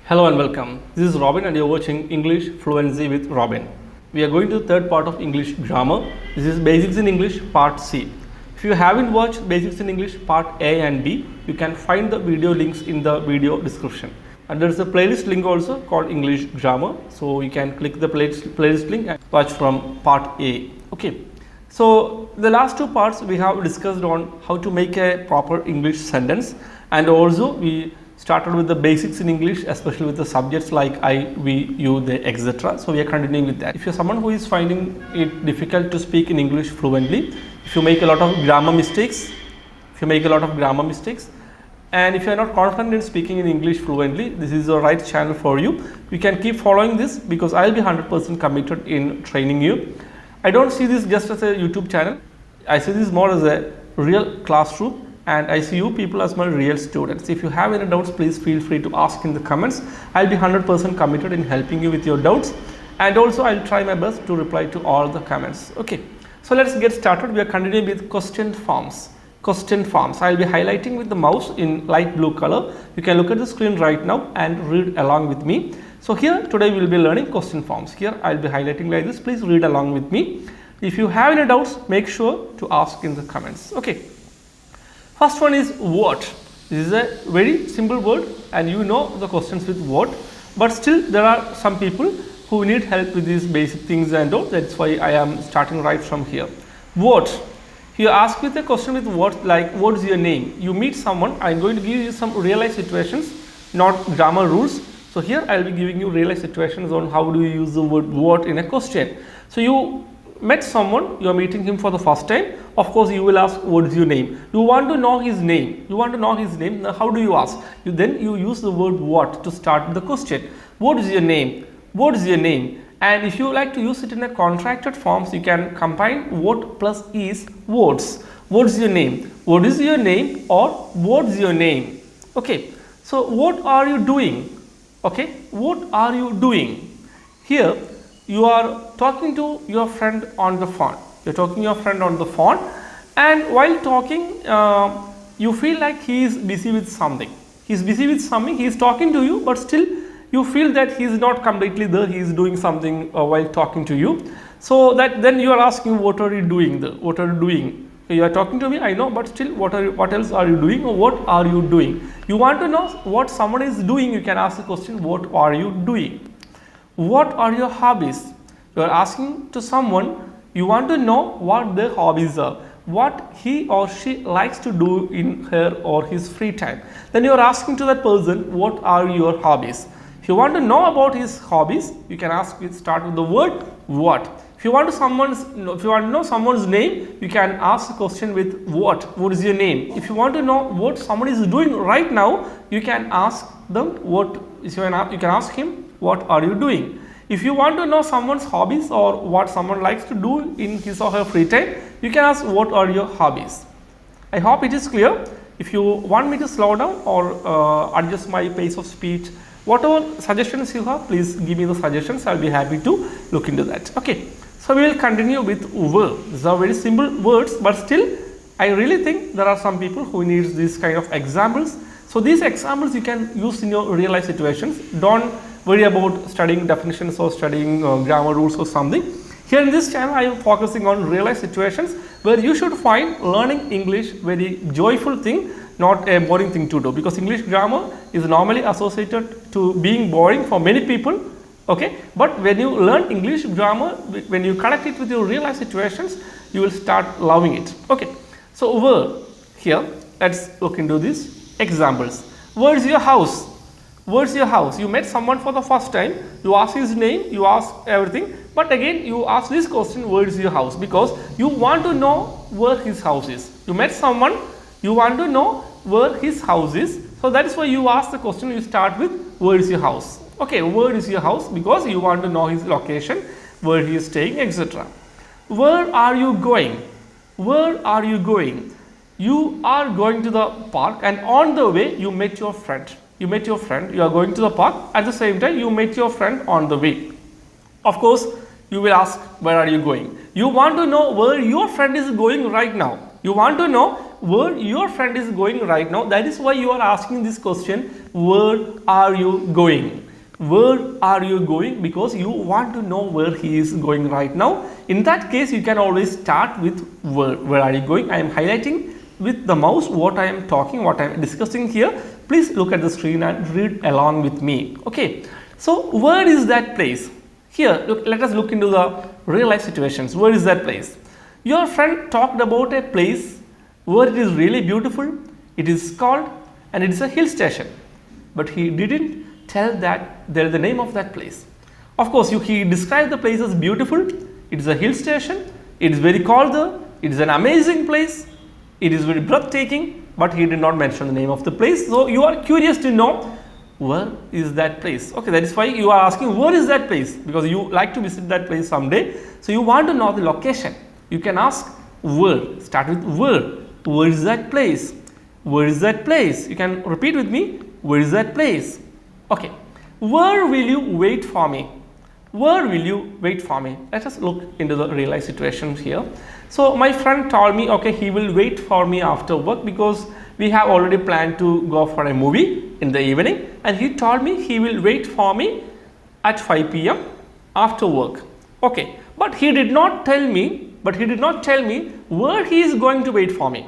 Hello and welcome. This is Robin and you're watching English Fluency with Robin. We are going to the third part of English grammar. This is Basics in English Part C. If you haven't watched Basics in English Part A and B, you can find the video links in the video description. And there is a playlist link also called English Grammar. So you can click the playlist link and watch from Part A. Okay. So the last two parts we have discussed on how to make a proper English sentence, and also we started with the basics in English, especially with the subjects like I, we, you, they, etc. So we are continuing with that. If you're someone who is finding it difficult to speak in English fluently, if you make a lot of grammar mistakes, and if you are not confident in speaking in English fluently, this is the right channel for you. You can keep following this because I'll be 100% committed in training you. I don't see this just as a YouTube channel. I see this more as a real classroom, and I see you people as my real students. If you have any doubts, please feel free to ask in the comments. I'll be 100% committed in helping you with your doubts, and also I'll try my best to reply to all the comments. Okay, so let's get started. We are continuing with question forms. I'll be highlighting with the mouse in light blue color. You can look at the screen right now and read along with me. So here today we will be learning question forms. Here I'll be highlighting like this. Please read along with me. If you have any doubts, make sure to ask in the comments. Okay. First one is what. This is a very simple word and you know the questions with what, but still there are some people who need help with these basic things and all. That's why I am starting right from here. What. You ask with a question with what, like what is your name? You meet someone. I'm going to give you some real life situations, not grammar rules. So here I'll be giving you real life situations on how do you use the word what in a question. So you met someone, you are meeting him for the first time. Of course you will ask what is your name. You want to know his name. Now how do you ask? Then you use the word what to start the question. What is your name? What is your name? And if you like to use it in a contracted forms, you can combine what plus is words. What is your name? What is your name? Or what's your name? Okay. So what are you doing? Okay. What are you doing? Here you are talking to your friend on the phone. You're talking to your friend on the phone, and while talking, you feel like he is busy with something. He is talking to you, but still you feel that he is not completely there. He is doing something while talking to you. So that then you are asking, what are you doing there? What are you doing? You are talking to me, I know, but still what else are you doing, or what are you doing? You want to know what someone is doing, you can ask the question, what are you doing? What are your hobbies? You are asking to someone, you want to know what their hobbies are, what he or she likes to do in her or his free time. Then you are asking to that person, what are your hobbies? If you want to know about his hobbies, you can start with the word what. If you want to know someone's name, you can ask the question with what. What is your name? If you want to know what someone is doing right now, you can ask them you can ask him, what are you doing? If you want to know someone's hobbies or what someone likes to do in his or her free time, you can ask, what are your hobbies? I hope it is clear. If you want me to slow down or adjust my pace of speech, whatever suggestions you have, please give me the suggestions. I'll be happy to look into that. Okay. So we will continue with were. These are very simple words, but still I really think there are some people who need these kind of examples. So these examples you can use in your real life situations. Don't worry about studying definitions or studying grammar rules or something. Here in this channel I am focusing on real life situations where you should find learning English very joyful thing, not a boring thing to do, because English grammar is normally associated to being boring for many people. Okay, but when you learn English grammar, when you connect it with your real life situations, you will start loving it. Okay, so where, here let's look into these examples. Where's your house? Where's your house? You met someone for the first time, you ask his name, you ask everything, but again you ask this question, where is your house? Because you want to know where his house is. You met someone, you want to know where his house is, so that is why you ask the question, you start with where is your house? Okay, where is your house? Because you want to know his location, where he is staying, etc. Where are you going? Where are you going? You are going to the park, and on the way you met your friend. You are going to the park, at the same time you met your friend on the way. Of course, you will ask, where are you going? You want to know where your friend is going right now. You want to know where your friend is going right now. That is why you are asking this question, where are you going? Where are you going? Because you want to know where he is going right now. In that case, you can always start with where are you going? I am highlighting with the mouse what I am talking, what I am discussing here. Please look at the screen and read along with me. Okay, so where is that place? Here, look, let us look into the real life situations. Where is that place? Your friend talked about a place where it is really beautiful, it is called, and it is a hill station, but he didn't tell that there is the name of that place. Of course, he described the place as beautiful, it is a hill station, it is very cold there, it is an amazing place, it is very breathtaking, but he did not mention the name of the place. So you are curious to know where is that place. Okay, that is why you are asking where is that place, because you like to visit that place someday. So you want to know the location. You can ask where, start with where is that place, where is that place. You can repeat with me, where is that place. Okay, where will you wait for me? Where will you wait for me? Let us look into the real life situation here. So my friend told me, okay, he will wait for me after work because we have already planned to go for a movie in the evening, and he told me he will wait for me at 5 p.m. after work. Okay, but he did not tell me where he is going to wait for me.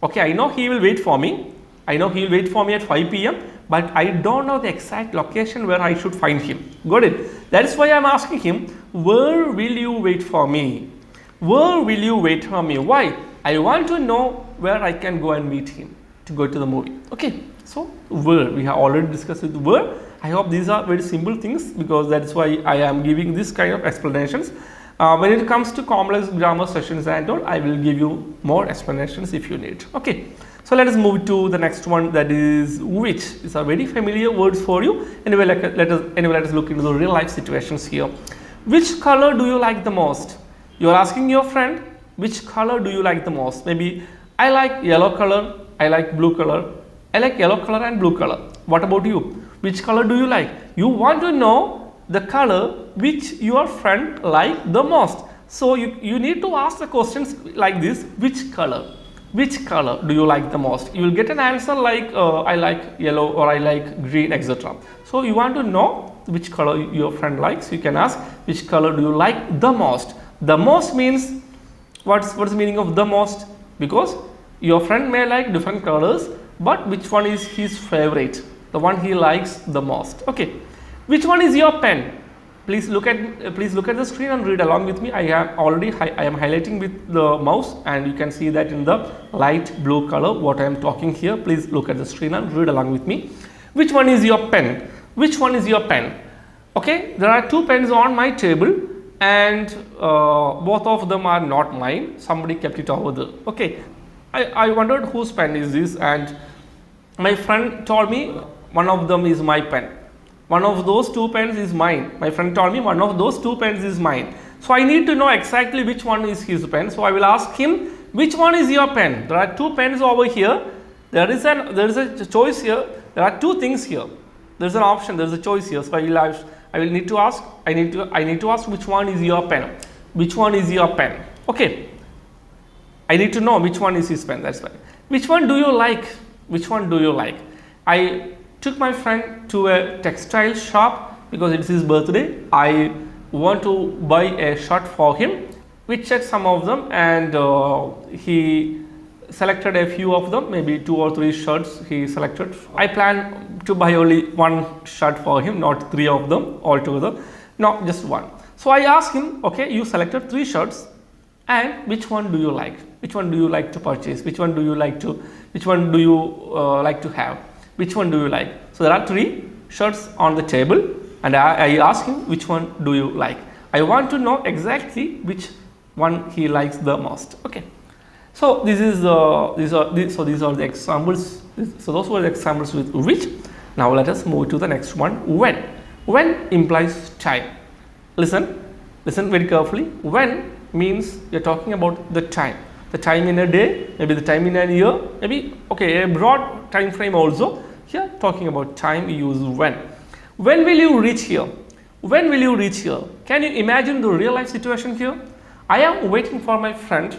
Okay, I know he will wait for me. I know he will wait for me at 5 p.m. but I don't know the exact location where I should find him. Got it? That is why I am asking him, where will you wait for me? Where will you wait for me? Why? I want to know where I can go and meet him to go to the movie. Okay, so where, we have already discussed with where. I hope these are very simple things, because that is why I am giving this kind of explanations. When it comes to complex grammar sessions and all, I will give you more explanations if you need. Okay, so let us move to the next one, that is which. These are very familiar words for you. Anyway, let us look into the real life situations here. Which color do you like the most? You are asking your friend, which color do you like the most? Maybe I like yellow color, I like blue color, I like yellow color and blue color. What about you? Which color do you like? You want to know the color which your friend like the most. So you need to ask the questions like this, which color? Which color do you like the most? You will get an answer like I like yellow or I like green, etc. So you want to know which color your friend likes. You can ask, which color do you like the most? The most means, what's the meaning of the most? Because your friend may like different colors, but which one is his favorite, the one he likes the most. Okay, which one is your pen? Please look at the screen and read along with me. I am highlighting with the mouse, and you can see that in the light blue color what I am talking here. Please look at the screen and read along with me. Which one is your pen? Which one is your pen? Okay, there are two pens on my table, and both of them are not mine. Somebody kept it over there. Okay, I wondered whose pen is this, and my friend told me one of them is my pen. One of those two pens is mine. My friend told me one of those two pens is mine. So I need to know exactly which one is his pen. So I will ask him, which one is your pen? There are two pens over here. There is a choice here. There are two things here. There is an option. There is a choice here. So I will need to ask. I need to ask which one is your pen. Which one is your pen? Okay. I need to know which one is his pen. That's why. Which one do you like? Which one do you like? I took my friend to a textile shop because it's his birthday. I want to buy a shirt for him. We checked some of them, and he selected a few of them, maybe 2 or 3 shirts he selected. I plan to buy only one shirt for him, not 3 of them altogether. No, just one. So I asked him, okay, you selected 3 shirts, and which one do you like? Which one do you like to purchase? Which one do you like to have? Which one do you like? So there are 3 shirts on the table, and I asked him, which one do you like? I want to know exactly which one he likes the most. Okay. So these are the examples. So those were the examples with which. Now let us move to the next one. When. When implies time. Listen very carefully. When means you're talking about the time. The time in a day, maybe the time in a year, maybe a broad time frame also. Here talking about time, we use when. When will you reach here? When will you reach here? Can you imagine the real life situation here? I am waiting for my friend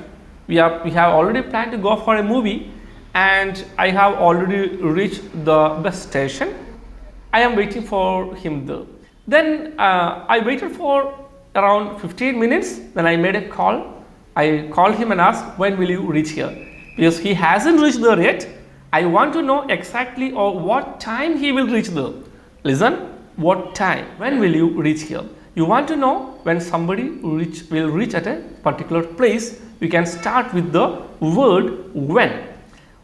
We have already planned to go for a movie, and I have already reached the bus station. I am waiting for him there. Then I waited for around 15 minutes. Then I made a call. I called him and asked, when will you reach here? Because he hasn't reached there yet. I want to know exactly or what time he will reach there. Listen, what time? When will you reach here? You want to know when somebody will reach at a particular place. We can start with the word when.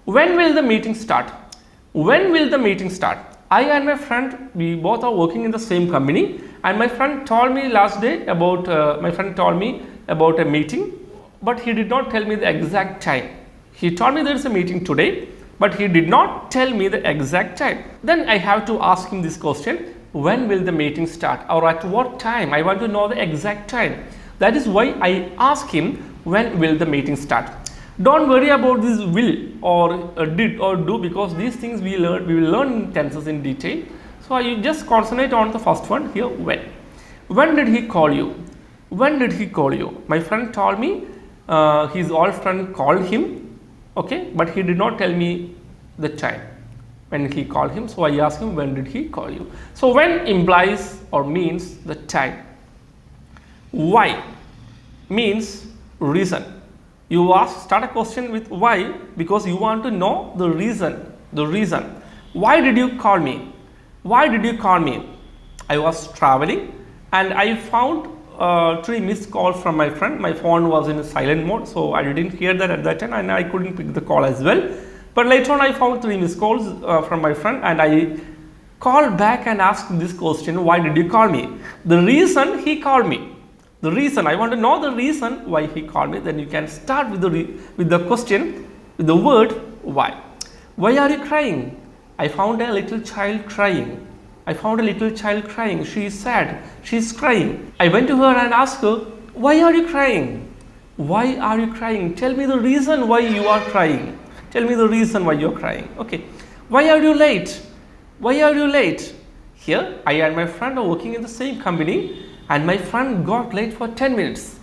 When will the meeting start? When will the meeting start? I and my friend, we both are working in the same company, and my friend told me last day about a meeting, but he did not tell me the exact time. He told me there is a meeting today, but he did not tell me the exact time. Then I have to ask him this question, when will the meeting start, or at what time? I want to know the exact time. That is why I ask him, when will the meeting start? Don't worry about this will or did or do, because these things we will learn in tenses in detail. So you just concentrate on the first one here, when. When did he call you? When did he call you? My friend told me his old friend called him, okay, but he did not tell me the time when he called him. So I asked him, when did he call you? So when implies or means the time. Why means reason. You start a question with why because you want to know the reason. The reason. Why did you call me? Why did you call me? I was traveling and I found 3 missed calls from my friend. My phone was in a silent mode, so I didn't hear that at that time, and I couldn't pick the call as well. But later on I found 3 missed calls from my friend, and I called back and asked this question, why did you call me? The reason he called me. The reason, I want to know the reason why he called me. Then you can start with the question, with the word why. Why are you crying? I found a little child crying. I found a little child crying. She is sad. She is crying. I went to her and asked her, why are you crying? Why are you crying? Tell me the reason why you are crying. Tell me the reason why you are crying. Okay. Why are you late? Why are you late? Here, I and my friend are working in the same company, and my friend got late for 10 minutes.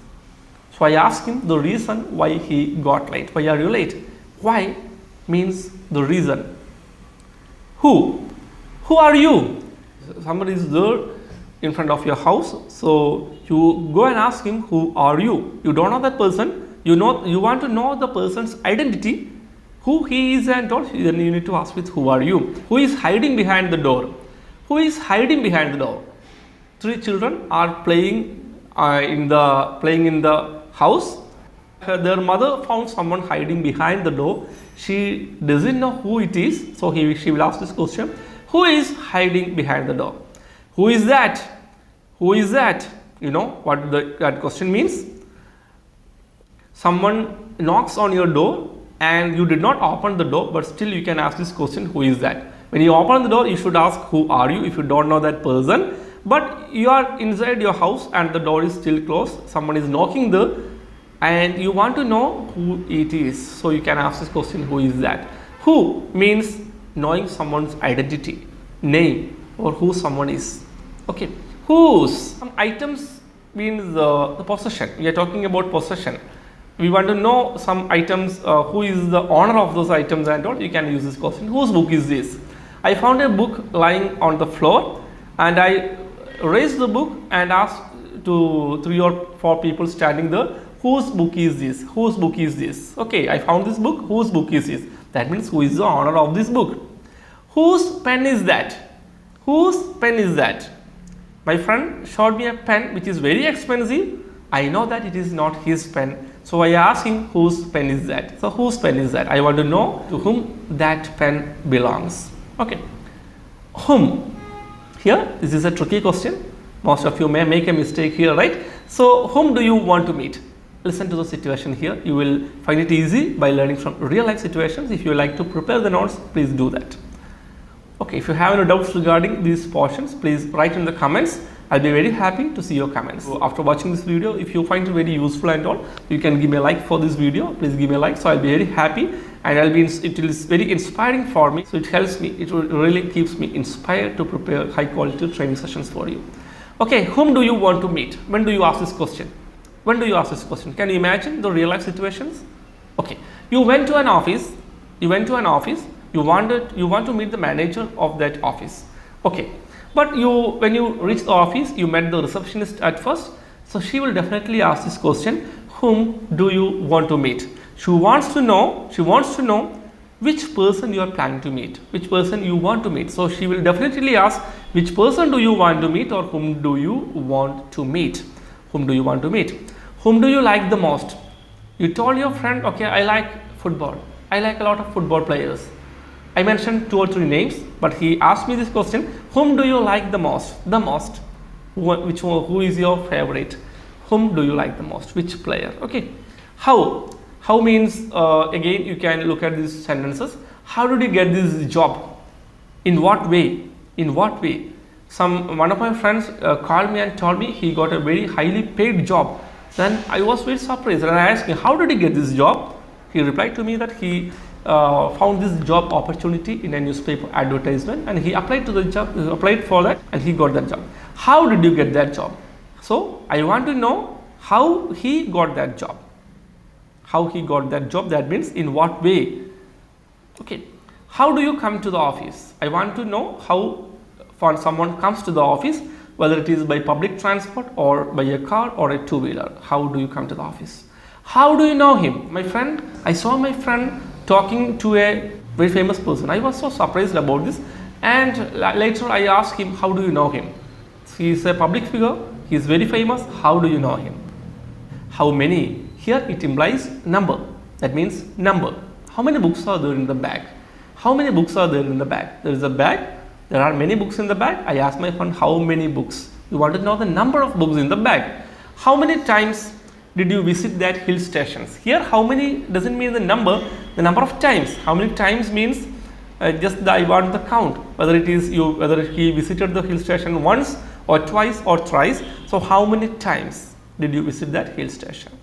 So I asked him the reason why he got late. Why are you late? Why means the reason. Who? Who are you? Somebody is there in front of your house. So you go and ask him, who are you? You don't know that person. You want to know the person's identity, who he is and all. Then you need to ask with who are you? Who is hiding behind the door? Who is hiding behind the door? 3 children are playing in the house. Their mother found someone hiding behind the door. She doesn't know who it is, so she will ask this question, who is hiding behind the door? Who is that? Who is that? You know what that question means? Someone knocks on your door and you did not open the door, but still you can ask this question, who is that? When you open the door, you should ask, who are you, if you don't know that person. But you are inside your house and the door is still closed. Someone is knocking there and you want to know who it is. So you can ask this question, who is that? Who means knowing someone's identity, name, or who someone is. Okay. Whose? Some items means the possession. We are talking about possession. We want to know some items, who is the owner of those items and all. You can use this question. Whose book is this? I found a book lying on the floor and I raised the book and asked to 3 or 4 people standing there, whose book is this? Whose book is this? Okay, I found this book. Whose book is this? That means who is the owner of this book? Whose pen is that? Whose pen is that? My friend showed me a pen which is very expensive. I know that it is not his pen. So I asked him, whose pen is that? So whose pen is that? I want to know to whom that pen belongs. Okay. Whom? Here, this is a tricky question. Most of you may make a mistake here, right? So whom do you want to meet? Listen to the situation here. You will find it easy by learning from real life situations. If you like to prepare the notes, please do that. Okay, if you have any doubts regarding these portions, please write in the comments. I'll be very happy to see your comments. So after watching this video, if you find it very useful and all, you can give me a like for this video. Please give me a like. So I'll be very happy, and it is very inspiring for me. So it helps me. It really keeps me inspired to prepare high quality training sessions for you. Okay, whom do you want to meet? When do you ask this question? When do you ask this question? Can you imagine the real life situations? Okay, you went to an office, you want to meet the manager of that office. Okay, but when you reach the office, you met the receptionist at first, so she will definitely ask this question, whom do you want to meet? She wants to know which person you are planning to meet, which person you want to meet. So she will definitely ask, which person do you want to meet, or whom do you want to meet? Whom do you want to meet? Whom do you like the most? You told your friend, okay, I like football. I like a lot of football players. I mentioned 2 or 3 names, but he asked me this question, whom do you like the most? The most. Who is your favorite? Whom do you like the most? Which player? Okay. How means, again, you can look at these sentences. How did you get this job? In what way? In what way? One of my friends called me and told me he got a very highly paid job. Then I was very surprised and I asked him, how did he get this job? He replied to me that he found this job opportunity in a newspaper advertisement and he applied to the job, applied for that and he got that job. How did you get that job? So I want to know how he got that job. How he got that job, that means in what way. Okay, how do you come to the office? I want to know how someone comes to the office, whether it is by public transport or by a car or a two-wheeler. How do you come to the office? How do you know him? My friend, I saw my friend talking to a very famous person. I was so surprised about this, and later I asked him, how do you know him? He is a public figure, he is very famous. How do you know him? How many? Here it implies number. That means number. How many books are there in the bag? How many books are there in the bag? There is a bag. There are many books in the bag. I asked my friend, how many books? You want to know the number of books in the bag. How many times did you visit that hill stations? Here, how many doesn't mean the number of times. How many times means I want the count. Whether he visited the hill station once or twice or thrice. So how many times did you visit that hill station?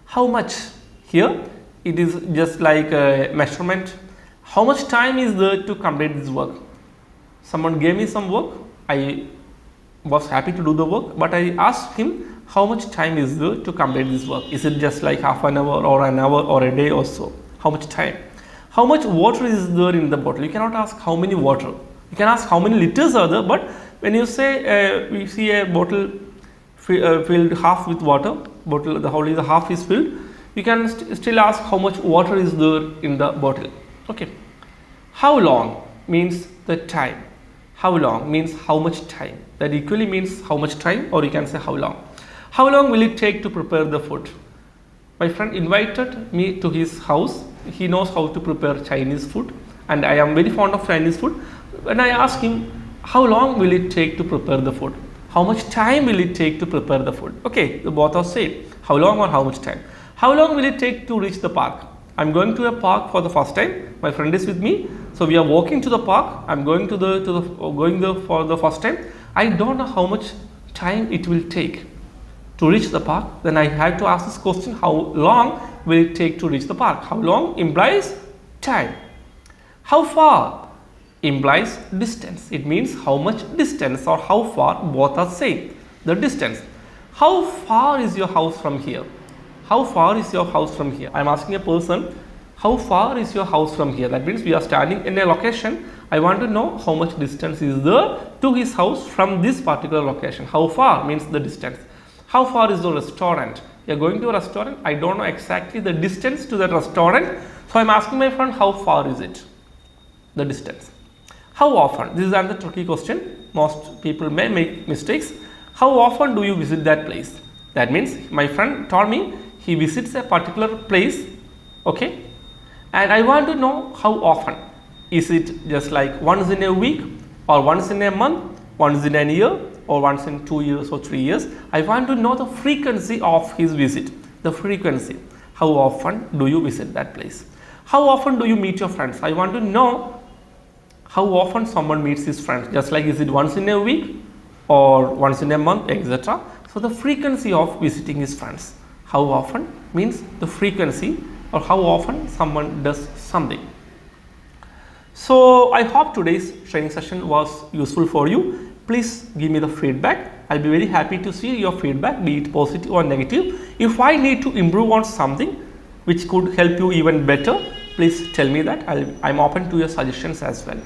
How much? Here it is just like a measurement. How much time is there to complete this work? Someone gave me some work. I was happy to do the work, but I asked him, how much time is there to complete this work? Is it just like half an hour or an hour or a day or so? How much time? How much water is there in the bottle? You cannot ask how many water. You can ask how many liters are there, but when you say we see a bottle filled half with water, the half is filled, you can still ask how much water is there in the bottle. Okay. How long means the time. How long means how much time. That equally means how much time, or you can say how long. How long will it take to prepare the food? My friend invited me to his house. He knows how to prepare Chinese food and I am very fond of Chinese food. When I asked him, how long will it take to prepare the food? How much time will it take to prepare the food? Okay, the both are same. How long or how much time? How long will it take to reach the park? I'm going to a park for the first time. My friend is with me. So we are walking to the park. I'm going going there for the first time. I don't know how much time it will take to reach the park. Then I have to ask this question, how long will it take to reach the park? How long implies time. How far implies distance. It means how much distance or how far, both are same. The distance. How far is your house from here? How far is your house from here? I am asking a person, how far is your house from here? That means we are standing in a location. I want to know how much distance is there to his house from this particular location. How far means the distance. How far is the restaurant? You are going to a restaurant. I don't know exactly the distance to that restaurant. So I am asking my friend, how far is it? The distance. How often? This is another tricky question. Most people may make mistakes. How often do you visit that place? That means my friend told me he visits a particular place, okay, and I want to know how often. Is it just like once in a week or once in a month, once in a year or once in 2 years or 3 years? I want to know the frequency of his visit, the frequency. How often do you visit that place? How often do you meet your friends? I want to know how often someone meets his friends, just like is it once in a week or once in a month, etc. So the frequency of visiting his friends. How often means the frequency or how often someone does something. So I hope today's training session was useful for you. Please give me the feedback. I'll be very happy to see your feedback, be it positive or negative. If I need to improve on something, which could help you even better, please tell me that. I'm open to your suggestions as well.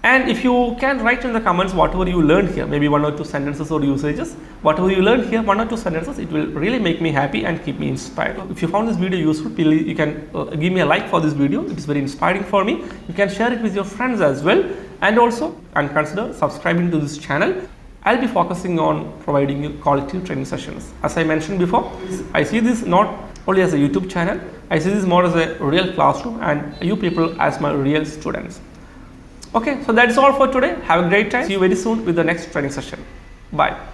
And if you can write in the comments whatever you learned here, maybe 1 or 2 sentences or usages, whatever you learned here, 1 or 2 sentences, it will really make me happy and keep me inspired. If you found this video useful, please you can give me a like for this video. It is very inspiring for me. You can share it with your friends as well, and also consider subscribing to this channel. I'll be focusing on providing you quality training sessions. As I mentioned before, I see this not only as a YouTube channel, I see this more as a real classroom and you people as my real students. Okay, so that's all for today. Have a great time. See you very soon with the next training session. Bye.